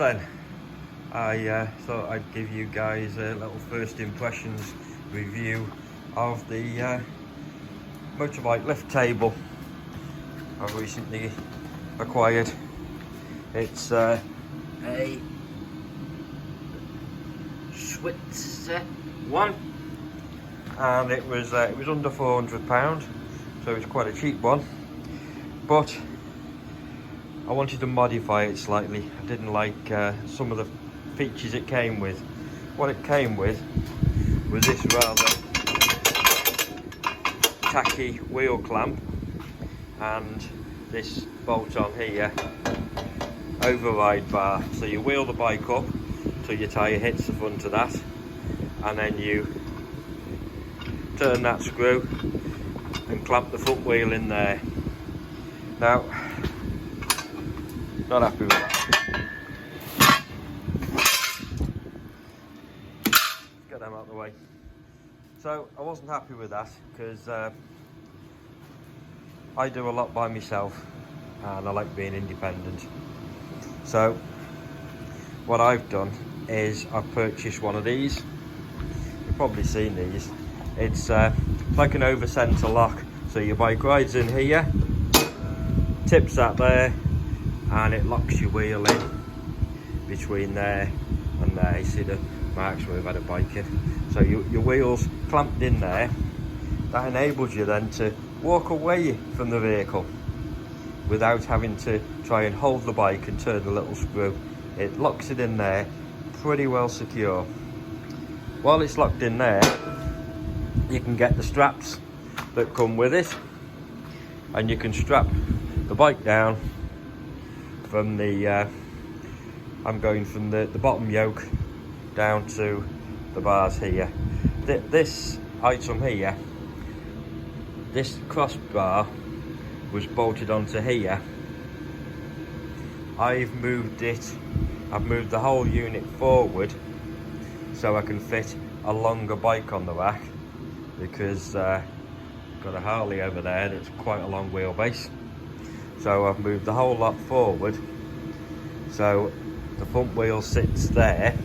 then, I thought I'd give you guys a little first impressions review of the motorbike lift table I've recently acquired. It's a Schwitzer one, and it was under £400, so it's quite a cheap one. But I wanted to modify it slightly. I didn't like some of the features it came with. What it came with was this rather tacky wheel clamp and this bolt on here override bar. So you wheel the bike up till your tyre hits the front of that, and then you turn that screw and clamp the front wheel in there. Now, not happy with that. Get them out of the way. So I wasn't happy with that because I do a lot by myself and I like being independent. So what I've done is I've purchased one of these. You've probably seen these. It's like an over centre lock. So your bike rides in here, tips that there, and it locks your wheel in between there and there. You see the marks where we've had a bike in. So your wheel's clamped in there. That enables you then to walk away from the vehicle without having to try and hold the bike and turn the little screw. It locks it in there, pretty well secure. While it's locked in there, you can get the straps that come with it, and you can strap the bike down from the I'm going from the bottom yoke down to the bars here. This item here, this crossbar was bolted onto here. I've moved the whole unit forward so I can fit a longer bike on the rack, because I've got a Harley over there that's quite a long wheelbase. So I've moved the whole lot forward, so the front wheel sits there,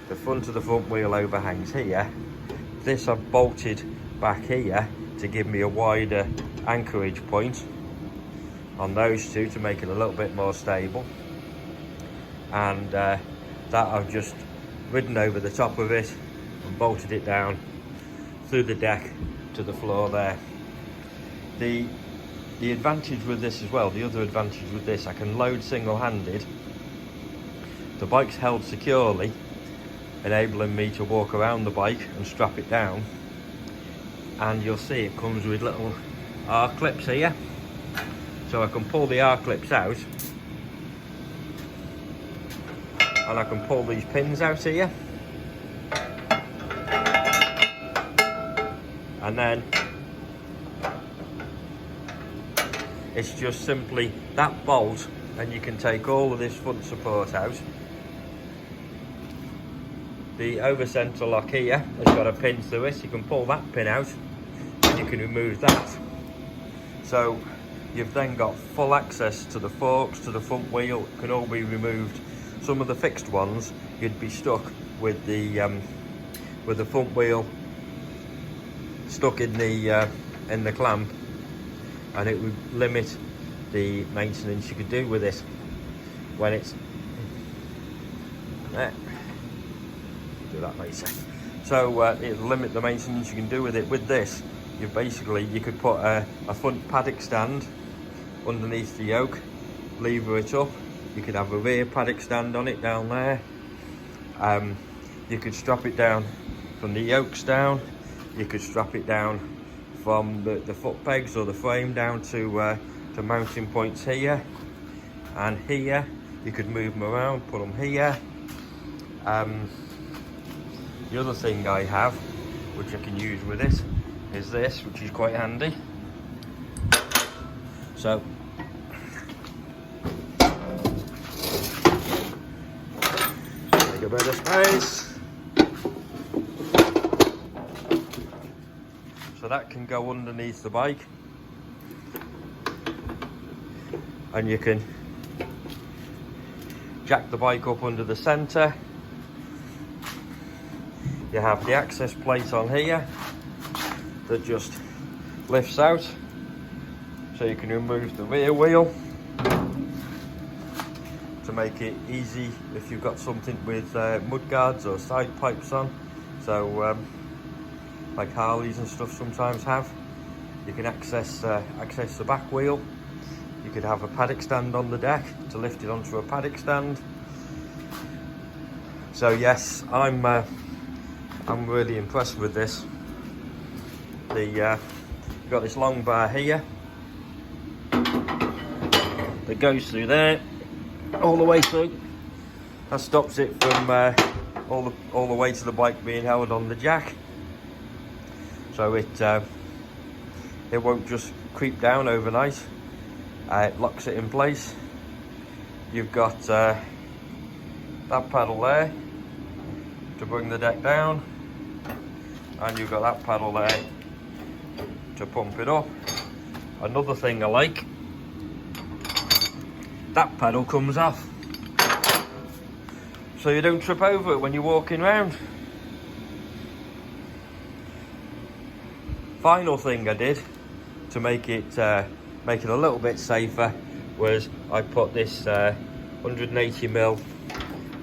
the front of the front wheel overhangs here. This I've bolted back here to give me a wider anchorage point on those two to make it a little bit more stable, and that I've just ridden over the top of it and bolted it down through the deck to the floor there. The advantage with this as well, the other advantage with this, I can load single-handed. The bike's held securely, enabling me to walk around the bike and strap it down. And you'll see it comes with little R-clips here. So I can pull the R-clips out, and I can pull these pins out here. And then it's just simply that bolt, and you can take all of this front support out. The over centre lock here has got a pin through it. You can pull that pin out and you can remove that. So you've then got full access to the forks, to the front wheel. It can all be removed. Some of the fixed ones, you'd be stuck with the front wheel stuck in the clamp, and it would limit the maintenance you could do with it when it's there. Do that later. So it'll limit the maintenance you can do with it. With this, you could put a front paddock stand underneath the yoke, lever it up. You could have a rear paddock stand on it down there. You could strap it down from the yokes down. You could strap it down from the foot pegs or the frame down to mounting points here and here. You could move them around, put them here. The other thing I have, which I can use with it, is this, which is quite handy. So take a bit of space. So that can go underneath the bike, and you can jack the bike up under the centre. You have the access plate on here that just lifts out, so you can remove the rear wheel to make it easy if you've got something with mud guards or side pipes on. So like Harleys and stuff sometimes have. You can access the back wheel. You could have a paddock stand on the deck to lift it onto a paddock stand. So yes, I'm really impressed with this. You've got this long bar here that goes through there, all the way through. That stops it from all the way to the bike being held on the jack. So it won't just creep down overnight. It locks it in place. You've got that paddle there to bring the deck down, and you've got that paddle there to pump it up. Another thing I like, that paddle comes off, so you don't trip over it when you're walking around. Final thing I did to make it a little bit safer was I put this 180mm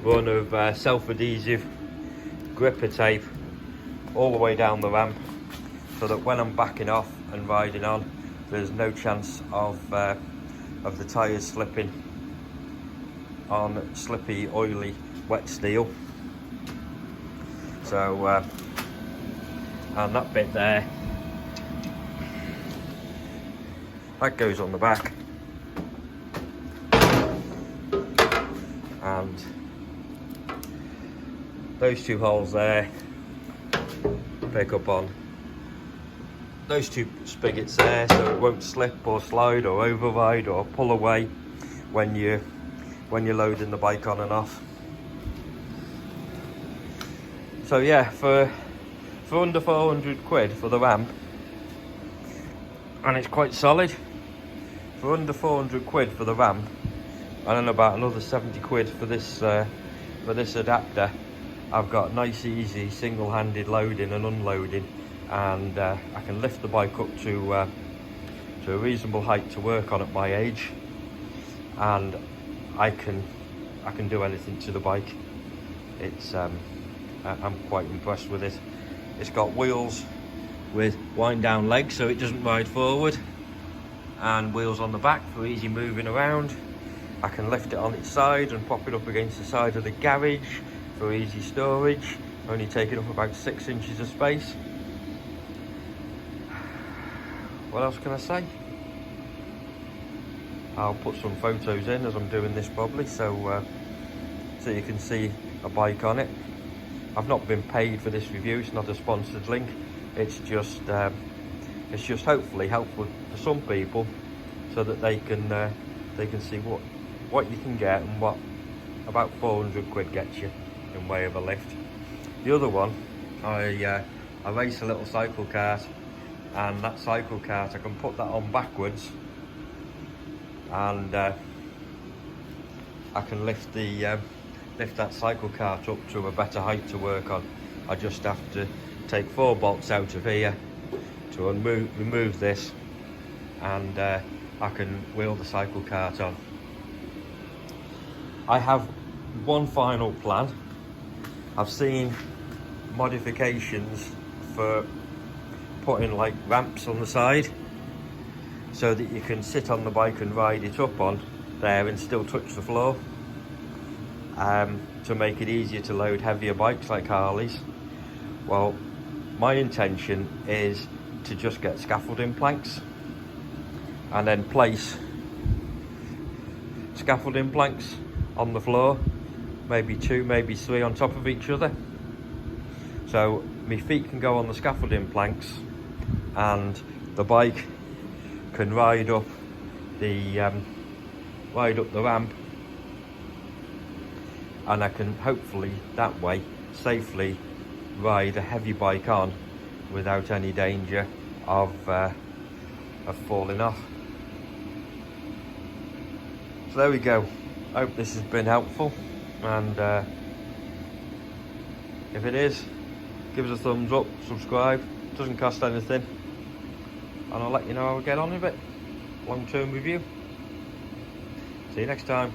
run of self-adhesive gripper tape all the way down the ramp, so that when I'm backing off and riding on, there's no chance of the tyres slipping on slippy, oily, wet steel. So and that bit there, that goes on the back, and those two holes there pick up on those two spigots there, so it won't slip or slide or override or pull away when you're loading the bike on and off. So yeah, for under 400 quid for the ramp, and it's quite solid. For under 400 quid for the ramp, and then about another 70 quid for this adapter, I've got nice, easy, single-handed loading and unloading, and I can lift the bike up to a reasonable height to work on at my age, and I can do anything to the bike. It's I'm quite impressed with it. It's got wheels with wind-down legs, so it doesn't ride forward, and wheels on the back for easy moving around. I can lift it on its side and pop it up against the side of the garage for easy storage, only taking up about 6 inches of space. What else can I say? I'll put some photos in as I'm doing this probably, so you can see a bike on it. I've not been paid for this review, it's not a sponsored link. It's just hopefully helpful for some people, so that they can see what you can get and what about 400 quid gets you in way of a lift. The other one, I race a little cycle cart, and that cycle cart I can put that on backwards, and I can lift that cycle cart up to a better height to work on. I just have to take 4 bolts out of here to remove this, and I can wheel the cycle cart on. I have one final plan. I've seen modifications for putting like ramps on the side, so that you can sit on the bike and ride it up on there and still touch the floor, to make it easier to load heavier bikes like Harleys. Well, my intention is to just get scaffolding planks and then place scaffolding planks on the floor, maybe 2, maybe 3 on top of each other, so my feet can go on the scaffolding planks and the bike can ride up the ramp, and I can hopefully that way safely ride a heavy bike on without any danger of falling off. So there we go. Hope this has been helpful, and if it is, give us a thumbs up, subscribe, doesn't cost anything, and I'll let you know how we get on with it. Long-term review. See you next time.